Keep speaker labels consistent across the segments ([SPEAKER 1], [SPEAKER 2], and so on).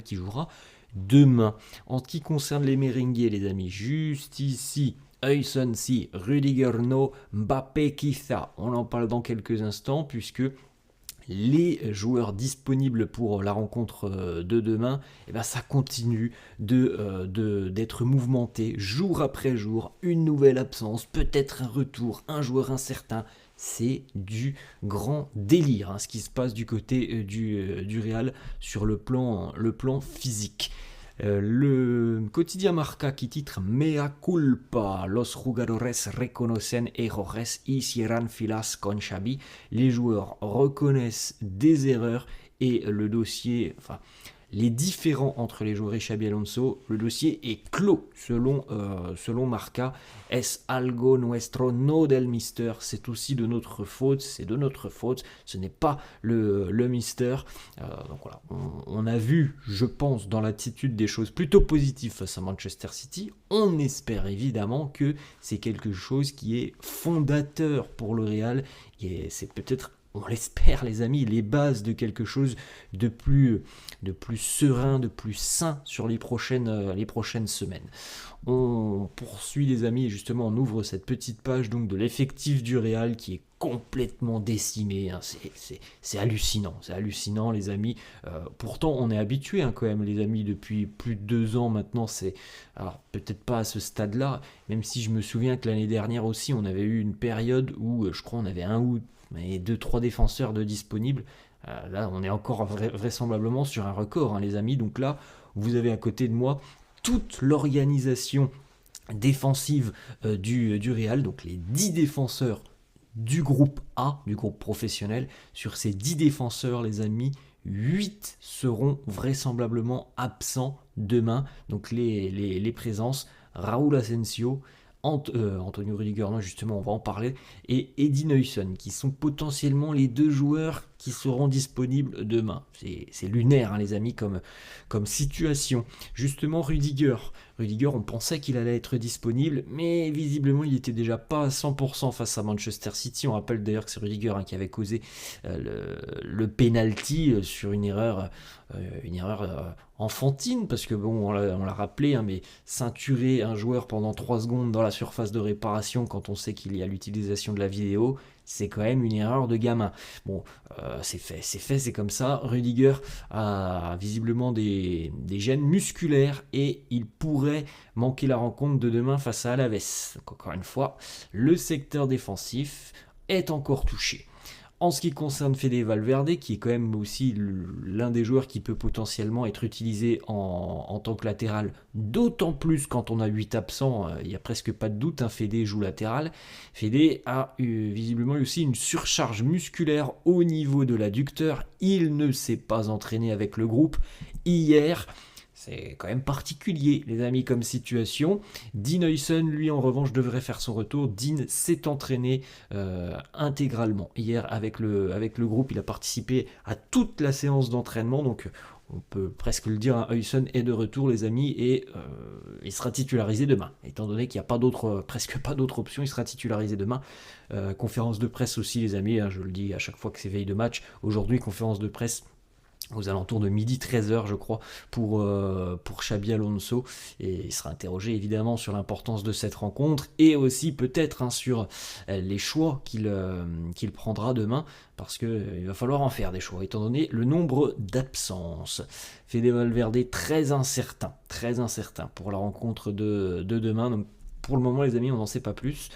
[SPEAKER 1] qui jouera demain. En ce qui concerne les merengues, les amis, juste ici, Heusen si, Rudiger no, Mbappé Kitha. On en parle dans quelques instants puisque les joueurs disponibles pour la rencontre de demain, eh ben ça continue d'être mouvementé jour après jour, une nouvelle absence, peut-être un retour, un joueur incertain. C'est du grand délire ce qui se passe du côté du Real sur le plan physique. Le quotidien Marca qui titre Mea culpa, los jugadores reconocen errores y cierran filas con Xavi. Les joueurs reconnaissent des erreurs et le dossier, les différends entre les joueurs et Xabi Alonso, le dossier est clos selon Marca. Es algo nuestro, no del mister. C'est aussi de notre faute, c'est de notre faute. Ce n'est pas le mister. Donc voilà, on a vu, je pense, dans l'attitude des choses plutôt positives face à Manchester City. On espère évidemment que c'est quelque chose qui est fondateur pour le Real. Et c'est peut-être, on l'espère les amis, les bases de quelque chose de plus serein, de plus sain sur les prochaines semaines. On poursuit les amis et justement on ouvre cette petite page donc de l'effectif du Real qui est complètement décimé. C'est hallucinant les amis. Pourtant on est habitué quand même les amis depuis plus de 2 ans maintenant. Alors peut-être pas à ce stade-là, même si je me souviens que l'année dernière aussi on avait eu une période où je crois on avait 2-3 défenseurs de disponibles. Là, on est encore vraisemblablement sur un record, les amis. Donc là, vous avez à côté de moi toute l'organisation défensive du Real, donc les 10 défenseurs du groupe A, du groupe professionnel. Sur ces 10 défenseurs, les amis, 8 seront vraisemblablement absents demain. Donc les présences, Raúl Asensio, Antonio Rudiger, non, justement on va en parler, et Eddie Heusen, qui sont potentiellement les 2 joueurs qui seront disponibles demain. C'est lunaire les amis comme situation. Justement Rudiger, on pensait qu'il allait être disponible, mais visiblement il n'était déjà pas à 100% face à Manchester City. On rappelle d'ailleurs que c'est Rudiger qui avait causé le penalty sur une erreur enfantine, parce que bon, on l'a rappelé, mais ceinturer un joueur pendant 3 secondes dans la surface de réparation quand on sait qu'il y a l'utilisation de la vidéo, c'est quand même une erreur de gamin. Bon, c'est fait, c'est comme ça. Rudiger a visiblement des gènes musculaires et il pourrait manquer la rencontre de demain face à Alaves. Donc encore une fois, le secteur défensif est encore touché. En ce qui concerne Fede Valverde, qui est quand même aussi l'un des joueurs qui peut potentiellement être utilisé en tant que latéral, d'autant plus quand on a 8 absents, il n'y a presque pas de doute, Fede joue latéral. Fede a visiblement aussi une surcharge musculaire au niveau de l'adducteur, il ne s'est pas entraîné avec le groupe hier. C'est quand même particulier, les amis, comme situation. Dean Heusen, lui, en revanche, devrait faire son retour. Dean s'est entraîné intégralement hier avec le groupe. Il a participé à toute la séance d'entraînement. Donc, on peut presque le dire, Heusen est de retour, les amis, et il sera titularisé demain. Étant donné qu'il n'y a presque pas d'autre option, il sera titularisé demain. Conférence de presse aussi, les amis. Je le dis à chaque fois que c'est veille de match. Aujourd'hui, conférence de presse aux alentours de midi 13h je crois pour Xabi Alonso, et il sera interrogé évidemment sur l'importance de cette rencontre et aussi peut-être sur les choix qu'il prendra demain, parce qu'il va falloir en faire des choix étant donné le nombre d'absences. Fede Valverde très incertain pour la rencontre de demain. Donc, pour le moment les amis on n'en sait pas plus.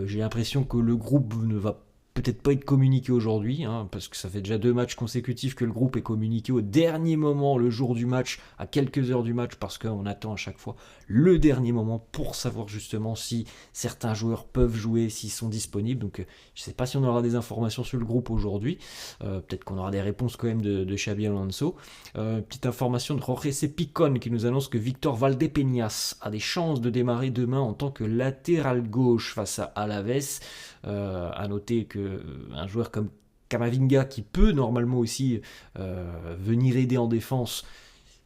[SPEAKER 1] J'ai l'impression que le groupe ne va peut-être pas être communiqué aujourd'hui, parce que ça fait déjà 2 matchs consécutifs que le groupe est communiqué au dernier moment, le jour du match, à quelques heures du match, parce qu'on attend à chaque fois le dernier moment pour savoir justement si certains joueurs peuvent jouer, s'ils sont disponibles. Donc je ne sais pas si on aura des informations sur le groupe aujourd'hui, peut-être qu'on aura des réponses quand même de Xabi Alonso. Petite information de Jorge Picon qui nous annonce que Victor Valdepeñas a des chances de démarrer demain en tant que latéral gauche face à Alaves. À noter qu'un joueur comme Camavinga, qui peut normalement aussi venir aider en défense,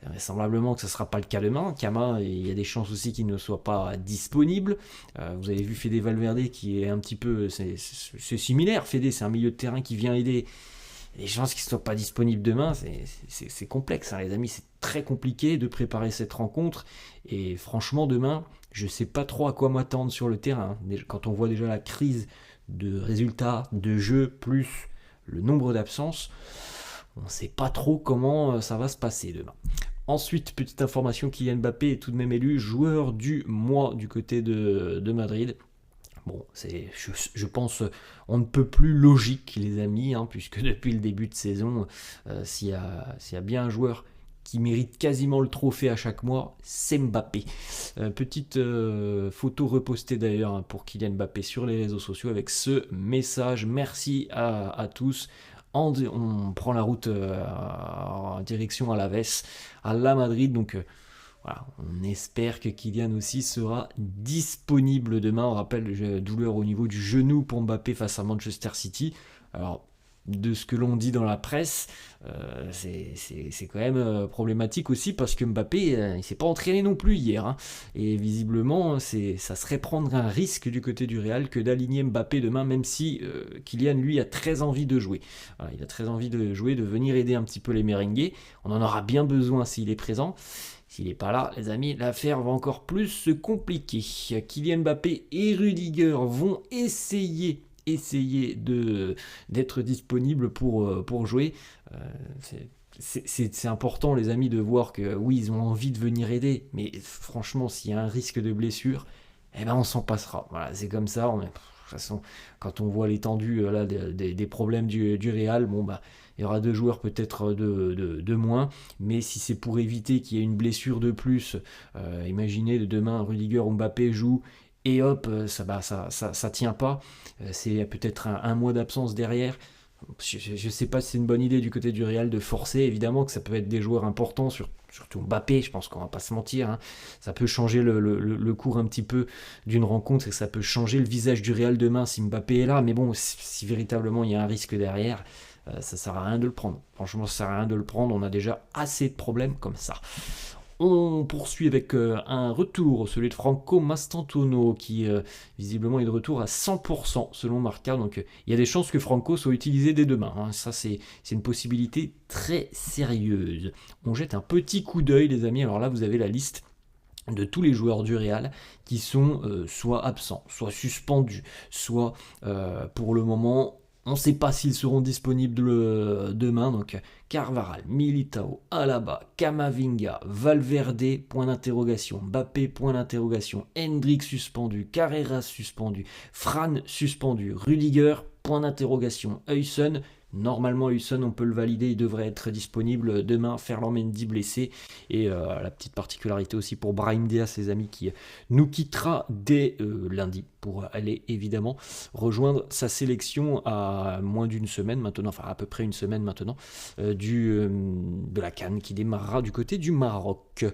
[SPEAKER 1] vraisemblablement que ce ne sera pas le cas demain. Kama, il y a des chances aussi qu'il ne soit pas disponible. Vous avez vu Fede Valverde qui est un petit peu... C'est similaire, Fede, c'est un milieu de terrain qui vient aider. Il y a des chances qu'il ne soit pas disponible demain. C'est complexe, hein, les amis. C'est très compliqué de préparer cette rencontre. Et franchement, demain, je ne sais pas trop à quoi m'attendre sur le terrain. Quand on voit déjà la crise de résultats, de jeu, plus le nombre d'absences, on ne sait pas trop comment ça va se passer demain. Ensuite, petite information, Kylian Mbappé est tout de même élu joueur du mois du côté de Madrid. Bon, je pense, on ne peut plus logique, les amis, hein, puisque depuis le début de saison, s'il y a bien un joueur qui mérite quasiment le trophée à chaque mois, c'est Mbappé. Petite photo repostée d'ailleurs, hein, pour Kylian Mbappé sur les réseaux sociaux avec ce message. Merci à tous. On prend la route en direction à la Madrid, donc voilà, on espère que Kylian aussi sera disponible demain. On rappelle, douleur au niveau du genou pour Mbappé face à Manchester City. Alors, de ce que l'on dit dans la presse, c'est quand même problématique aussi parce que Mbappé, il ne s'est pas entraîné non plus hier. Hein. Et visiblement, ça serait prendre un risque du côté du Real que d'aligner Mbappé demain, même si Kylian, lui, a très envie de jouer. Voilà, il a très envie de jouer, de venir aider un petit peu les merengues. On en aura bien besoin s'il est présent. S'il n'est pas là, les amis, l'affaire va encore plus se compliquer. Kylian Mbappé et Rudiger vont essayer d'être disponibles pour jouer. C'est important, les amis, de voir que oui, ils ont envie de venir aider, mais franchement, s'il y a un risque de blessure, eh ben on s'en passera. Voilà, c'est comme ça. De toute façon, quand on voit l'étendue là, des problèmes du Real, bon bah il y aura 2 joueurs peut-être de moins, mais si c'est pour éviter qu'il y ait une blessure de plus, imaginez demain Rudiger ou Mbappé jouent et hop, ça tient pas, c'est peut-être un mois d'absence derrière. Je ne sais pas si c'est une bonne idée du côté du Real de forcer, évidemment que ça peut être des joueurs importants, surtout Mbappé, je pense qu'on va pas se mentir, hein. Ça peut changer le cours un petit peu d'une rencontre, et ça peut changer le visage du Real demain si Mbappé est là, mais bon, si véritablement il y a un risque derrière, ça sert à rien de le prendre. Franchement, ça sert à rien de le prendre, on a déjà assez de problèmes comme ça. On poursuit avec un retour, celui de Franco Mastantuono, qui visiblement est de retour à 100% selon Marca. Donc il y a des chances que Franco soit utilisé dès demain. Hein. Ça, c'est une possibilité très sérieuse. On jette un petit coup d'œil, les amis. Alors là, vous avez la liste de tous les joueurs du Real qui sont soit absents, soit suspendus, soit pour le moment... On ne sait pas s'ils seront disponibles demain, donc Carvajal, Militao, Alaba, Camavinga, Valverde, point d'interrogation, Mbappé, point d'interrogation, Hendrick suspendu, Carreras suspendu, Fran suspendu, Rudiger, point d'interrogation, Huysen. Normalement, Huysen, on peut le valider, il devrait être disponible demain. Ferland Mendy blessé. Et la petite particularité aussi pour Brahim Diaz, les amis, qui nous quittera dès lundi pour aller évidemment rejoindre sa sélection à moins d'une semaine maintenant, enfin à peu près une semaine maintenant, de la CAN qui démarrera du côté du Maroc.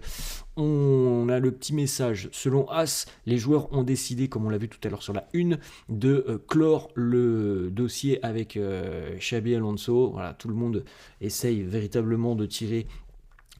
[SPEAKER 1] On a le petit message. Selon As, les joueurs ont décidé, comme on l'a vu tout à l'heure sur la une, de clore le dossier avec Xabi Alonso. Voilà, tout le monde essaye véritablement de tirer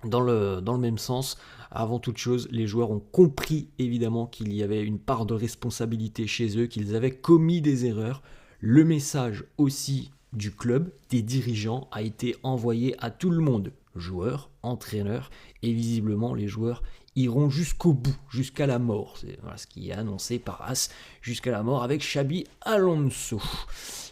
[SPEAKER 1] dans le même sens. Avant toute chose, les joueurs ont compris évidemment qu'il y avait une part de responsabilité chez eux, qu'ils avaient commis des erreurs. Le message aussi du club, des dirigeants, a été envoyé à tout le monde. Joueurs, entraîneurs, et visiblement les joueurs iront jusqu'au bout, jusqu'à la mort. C'est voilà ce qui est annoncé par As, jusqu'à la mort avec Xabi Alonso.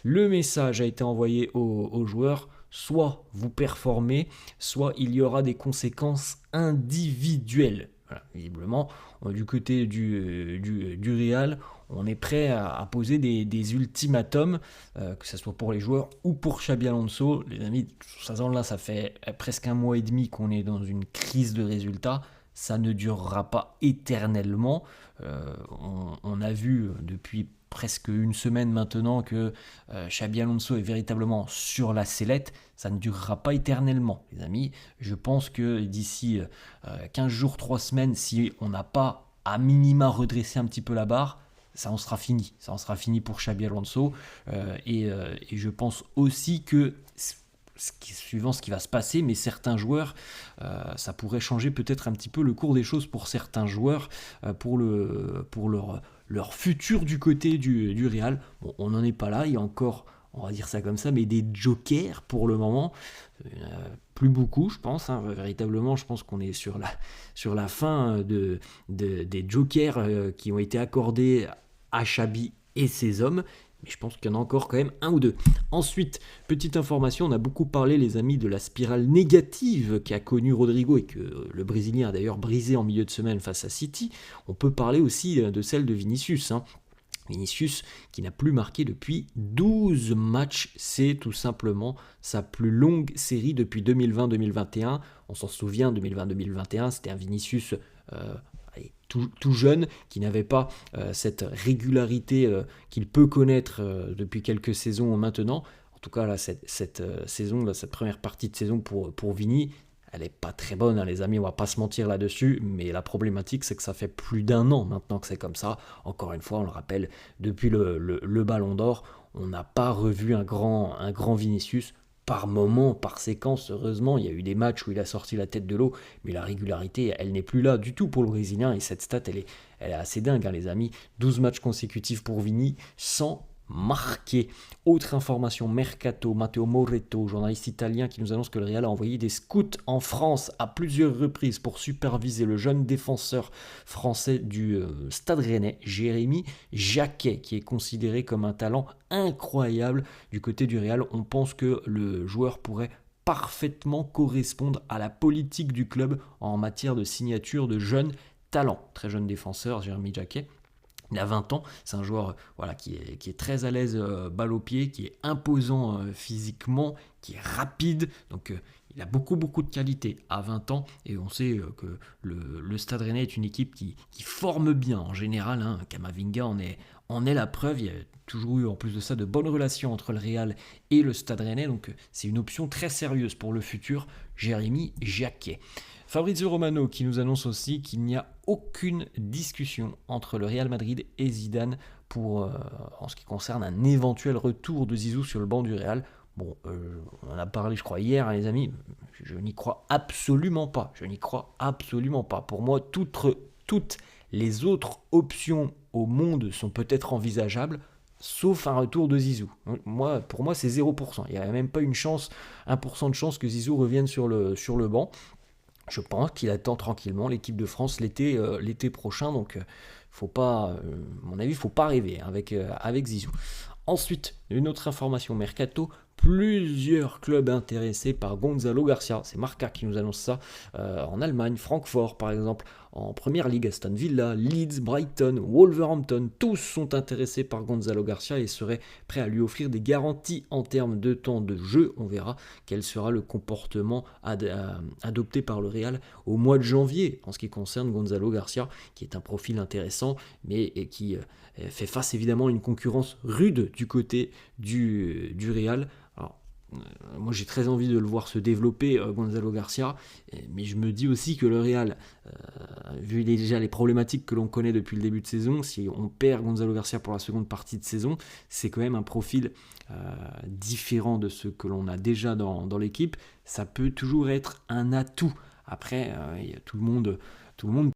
[SPEAKER 1] Le message a été envoyé aux joueurs, soit vous performez, soit il y aura des conséquences individuelles. Voilà, visiblement, du côté du Real, on est prêt à poser des ultimatums, que ce soit pour les joueurs ou pour Xabi Alonso. Les amis, ça fait presque 1 mois et demi qu'on est dans une crise de résultats. Ça ne durera pas éternellement. On a vu depuis presque une semaine maintenant que Xabi Alonso est véritablement sur la sellette. Ça ne durera pas éternellement, les amis. Je pense que d'ici 15 jours, 3 semaines, si on n'a pas à minima redressé un petit peu la barre, ça en sera fini. Ça en sera fini pour Xabi Alonso. Et je pense aussi que suivant ce qui va se passer, mais certains joueurs, ça pourrait changer peut-être un petit peu le cours des choses pour certains joueurs, pour leur futur du côté du Real. Bon, on n'en est pas là, il y a encore on va dire ça comme ça, mais des jokers pour le moment. Plus beaucoup, je pense. Véritablement, je pense qu'on est sur la fin des jokers qui ont été accordés à Xabi et ses hommes. Mais je pense qu'il y en a encore quand même un ou deux. Ensuite, petite information, on a beaucoup parlé, les amis, de la spirale négative qu'a connue Rodrigo et que le Brésilien a d'ailleurs brisé en milieu de semaine face à City. On peut parler aussi de celle de Vinicius. Vinicius qui n'a plus marqué depuis 12 matchs, c'est tout simplement sa plus longue série depuis 2020-2021. On s'en souvient, 2020-2021, c'était un Vinicius tout jeune, qui n'avait pas cette régularité qu'il peut connaître depuis quelques saisons maintenant. En tout cas, là, cette saison, cette première partie de saison pour Vini, elle n'est pas très bonne, les amis, on va pas se mentir là-dessus, mais la problématique, c'est que ça fait plus d'un an maintenant que c'est comme ça. Encore une fois, on le rappelle, depuis le Ballon d'Or, on n'a pas revu un grand Vinicius. Par moment, par séquence, heureusement, il y a eu des matchs où il a sorti la tête de l'eau, mais la régularité, elle n'est plus là du tout pour le Brésilien, et cette stat, elle est assez dingue, les amis. 12 matchs consécutifs pour Vini, sans marqué. Autre information, Mercato, Matteo Moretto, journaliste italien qui nous annonce que le Real a envoyé des scouts en France à plusieurs reprises pour superviser le jeune défenseur français du Stade Rennais, Jérémy Jacquet, qui est considéré comme un talent incroyable du côté du Real. On pense que le joueur pourrait parfaitement correspondre à la politique du club en matière de signature de jeunes talents. Très jeune défenseur, Jérémy Jacquet. Il a 20 ans, c'est un joueur qui est très à l'aise balle au pied, qui est imposant physiquement, qui est rapide, donc il a beaucoup de qualité à 20 ans, et on sait que le Stade Rennais est une équipe qui forme bien en général, Camavinga en est la preuve. Il y a toujours eu en plus de ça de bonnes relations entre le Real et le Stade Rennais, donc c'est une option très sérieuse pour le futur Jérémy Jacquet. Fabrizio Romano qui nous annonce aussi qu'il n'y a aucune discussion entre le Real Madrid et Zidane pour, en ce qui concerne un éventuel retour de Zizou sur le banc du Real. Bon, on en a parlé je crois hier, les amis, je n'y crois absolument pas. Pour moi, toutes les autres options au monde sont peut-être envisageables, sauf un retour de Zizou. Pour moi, c'est 0%. Il n'y a même pas une chance, 1% de chance que Zizou revienne sur le banc. Je pense qu'il attend tranquillement l'équipe de France l'été prochain, donc faut pas, à mon avis, il ne faut pas rêver avec Zizou. Ensuite, une autre information mercato, plusieurs clubs intéressés par Gonzalo Garcia, c'est Marca qui nous annonce ça, en Allemagne, Francfort par exemple, en Première Ligue, Aston Villa, Leeds, Brighton, Wolverhampton, tous sont intéressés par Gonzalo Garcia et seraient prêts à lui offrir des garanties en termes de temps de jeu. On verra quel sera le comportement adopté par le Real au mois de janvier en ce qui concerne Gonzalo Garcia, qui est un profil intéressant, mais qui fait face évidemment à une concurrence rude du côté du Real. Alors, moi j'ai très envie de le voir se développer, Gonzalo Garcia, mais je me dis aussi que le Real, vu déjà les problématiques que l'on connaît depuis le début de saison, si on perd Gonzalo Garcia pour la seconde partie de saison, c'est quand même un profil différent de ce que l'on a déjà dans l'équipe. Ça peut toujours être un atout. Après, tout le monde